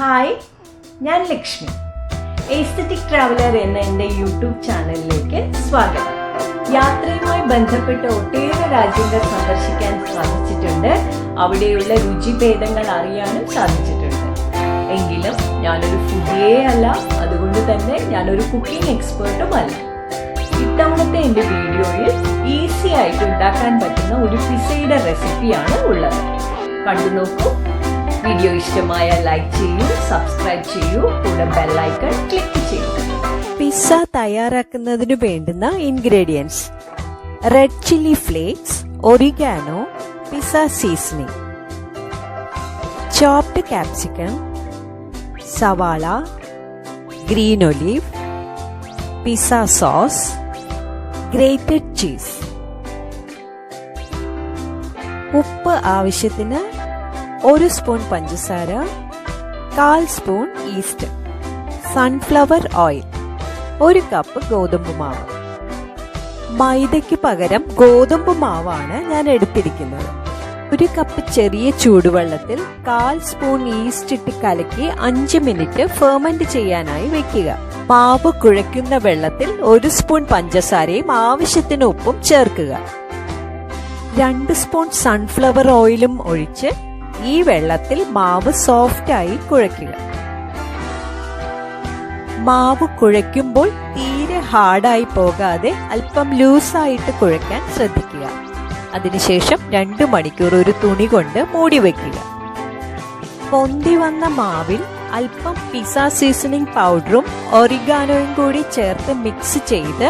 Hi, ഞാൻ Lakshmi. Aesthetic traveller എന്ന എൻ്റെ യൂട്യൂബ് ചാനലിലേക്ക് സ്വാഗതം. യാത്രയുമായി ബന്ധപ്പെട്ട ഒട്ടേറെ രാജ്യങ്ങൾ സന്ദർശിക്കാൻ സാധിച്ചിട്ടുണ്ട്. അവിടെയുള്ള രുചിഭേദങ്ങൾ അറിയാനും സാധിച്ചിട്ടുണ്ട്. എങ്കിലും ഞാനൊരു ഫുഡിയേ അല്ല, അതുകൊണ്ട് തന്നെ ഞാനൊരു കുക്കിംഗ് എക്സ്പേർട്ടും അല്ല. ഇത്തവണത്തെ എൻ്റെ വീഡിയോയിൽ ഈസി ആയിട്ട് ഉണ്ടാക്കാൻ പറ്റുന്ന ഒരു പിസയുടെ റെസിപ്പിയാണ് ഉള്ളത്. കണ്ടു നോക്കൂ. വീഡിയോ ഇഷ്ടമായ ലൈക്ക് ചെയ്യൂ, സബ്സ്ക്രൈബ് ചെയ്യൂ, കൂടെ ബെൽ ഐക്കൺ ക്ലിക്ക് ചെയ്യൂ. പിസ്സ തയ്യാറാക്കുന്നതിന് വേണ്ടുന്ന ingredients: red chilli flakes, oregano, pizza seasoning, chopped capsicum, സവാള, green olive, pizza sauce, grated cheese. ഉപ്പ് ആവശ്യത്തിന്, 1 സ്പൂൺ പഞ്ചസാര, 1/4 spoon yeast, sunflower oil, 1 cup ഗോതമ്പ് മാവ്. മൈദയ്ക്ക് പകരം ഗോതമ്പ് മാവാണ് ഞാൻ എടുത്തിരിക്കുന്നത്. 1 കപ്പ് ചെറിയ ചൂടുവെള്ളത്തിൽ 1/4 സ്പൂൺ ഈസ്റ്റ് ഇട്ട് കലക്കി 5 മിനിറ്റ് ഫെർമെന്റ് ചെയ്യാനായി വെക്കുക. മാവ് കുഴയ്ക്കുന്ന വെള്ളത്തിൽ 1 സ്പൂൺ പഞ്ചസാരയും ആവശ്യത്തിന് ഉപ്പും ചേർക്കുക. 2 സ്പൂൺ സൺഫ്ലവർ ഓയിലും ഒഴിച്ച് ഈ വെള്ളത്തിൽ മാവ് സോഫ്റ്റായി കുഴയ്ക്കുക. മാവ് കുഴയ്ക്കുമ്പോൾ തീരെ ഹാർഡായി പോകാതെ അല്പം ലൂസായിട്ട് കുഴയ്ക്കാൻ ശ്രദ്ധിക്കുക. അതിനുശേഷം 2 മണിക്കൂർ ഒരു തുണി കൊണ്ട് മൂടി വയ്ക്കുക. പൊന്തി വന്ന മാവിൽ അല്പം പിസ്സ സീസണിംഗ് പൗഡറും ഒറിഗാനോയും കൂടി ചേർത്ത് മിക്സ് ചെയ്ത്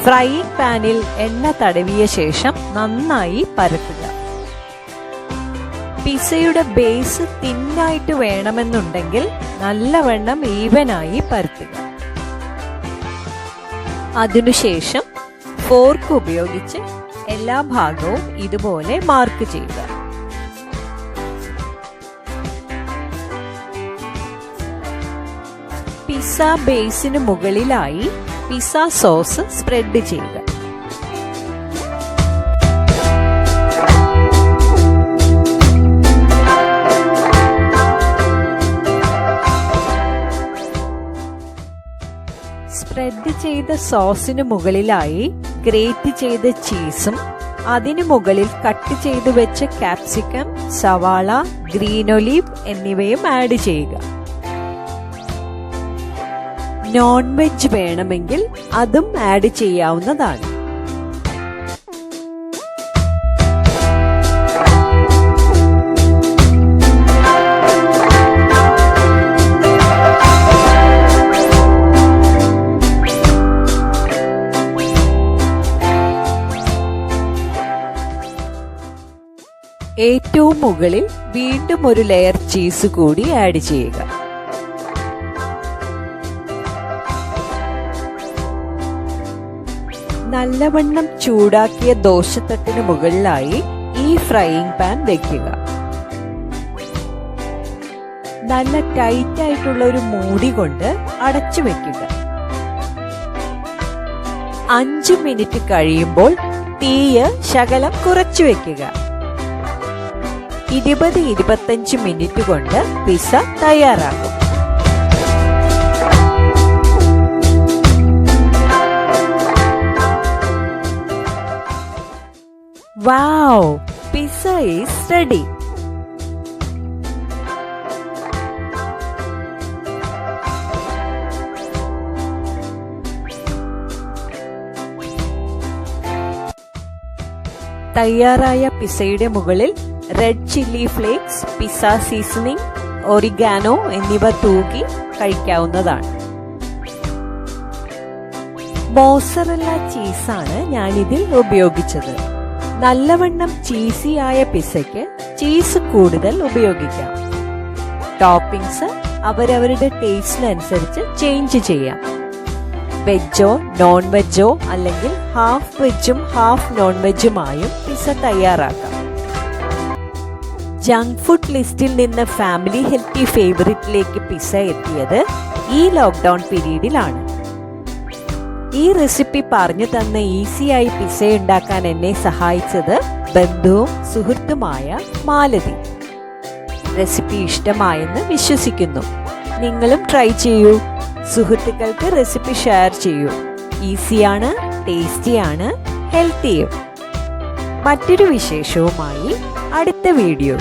ഫ്രൈയിങ് പാനിൽ എണ്ണ തടവിയ ശേഷം നന്നായി പരത്തുക. പിസ്സയുടെ ബേസ് തിന്നായിട്ട് വേണമെന്നുണ്ടെങ്കിൽ നല്ലവണ്ണം ഈവനായി പരത്തുക. അതിനുശേഷം ഫോർക്ക് ഉപയോഗിച്ച് എല്ലാ ഭാഗവും ഇതുപോലെ മാർക്ക് ചെയ്യുക. പിസ്സ ബേസിന് മുകളിലായി പിസ്സ സോസ് സ്പ്രെഡ് ചെയ്യുക. സ്പ്രെഡ് ചെയ്ത സോസിന് മുകളിലായി ഗ്രേറ്റ് ചെയ്ത ചീസും അതിനു മുകളിൽ കട്ട് ചെയ്ത് വെച്ച കാപ്സിക്കം, സവാള, ഗ്രീൻ ഒലീവ് എന്നിവയും ആഡ് ചെയ്യുക. നോൺ വെജ് വേണമെങ്കിൽ അതും ആഡ് ചെയ്യാവുന്നതാണ്. ഏറ്റവും മുകളിൽ വീണ്ടും ഒരു ലെയർ ചീസ് കൂടി ആഡ് ചെയ്യുക. നല്ലവണ്ണം ചൂടാക്കിയ ദോശത്തട്ടിന് മുകളിലായി ഈ ഫ്രൈയിങ് പാൻ വെക്കുക. നല്ല ടൈറ്റ് ആയിട്ടുള്ള ഒരു മൂടി കൊണ്ട് അടച്ചു വെക്കുക. 5 മിനിറ്റ് കഴിയുമ്പോൾ തീയ് ശകലം കുറച്ചു വെക്കുക. 20-25 മിനിറ്റ് കൊണ്ട് പിസ്സ തയ്യാറാകും. Wow! Pizza is ready. തയ്യാറായ പിസ്സയുടെ മുകളിൽ red chilli flakes, pizza seasoning, oregano എന്നിവ തൂക്കി കഴിക്കാവുന്നതാണ്. മോസറല്ല ചീസാണ് ഞാനിതിൽ ഉപയോഗിച്ചത്. നല്ലവണ്ണം ചീസി ആയ പിസ്സയ്ക്ക് ചീസ് കൂടുതൽ ഉപയോഗിക്കാം. ടോപ്പിംഗ്സ് അവരവരുടെ ടേസ്റ്റിനനുസരിച്ച് ചേഞ്ച് ചെയ്യാം. വെജോ നോൺ വെജോ അല്ലെങ്കിൽ ഹാഫ് വെജും ഹാഫ് നോൺ വെജുമായും പിസ്സ തയ്യാറാക്കാം. ജങ്ക് ഫുഡ് ലിസ്റ്റിൽ നിന്ന് ഫാമിലി ഹെൽത്തി ഫേവറിറ്റിലേക്ക് പിസ്സ എത്തിയത് ഈ ലോക്ക്ഡൌൺ പീരീഡിലാണ്. ഈ റെസിപ്പി പറഞ്ഞു തന്ന ഈസിയായി പിസ്സ ഉണ്ടാക്കാൻ എന്നെ സഹായിച്ചത് ബന്ധുവും സുഹൃത്തുമായ മാലതി. റെസിപ്പി ഇഷ്ടമായെന്ന് വിശ്വസിക്കുന്നു. നിങ്ങളും ട്രൈ ചെയ്യൂ. സുഹൃത്തുക്കൾക്ക് റെസിപ്പി ഷെയർ ചെയ്യൂ. ഈസിയാണ്, ടേസ്റ്റിയാണ്, ഹെൽത്തിയും. മറ്റൊരു വിശേഷവുമായി അടുത്ത വീഡിയോ.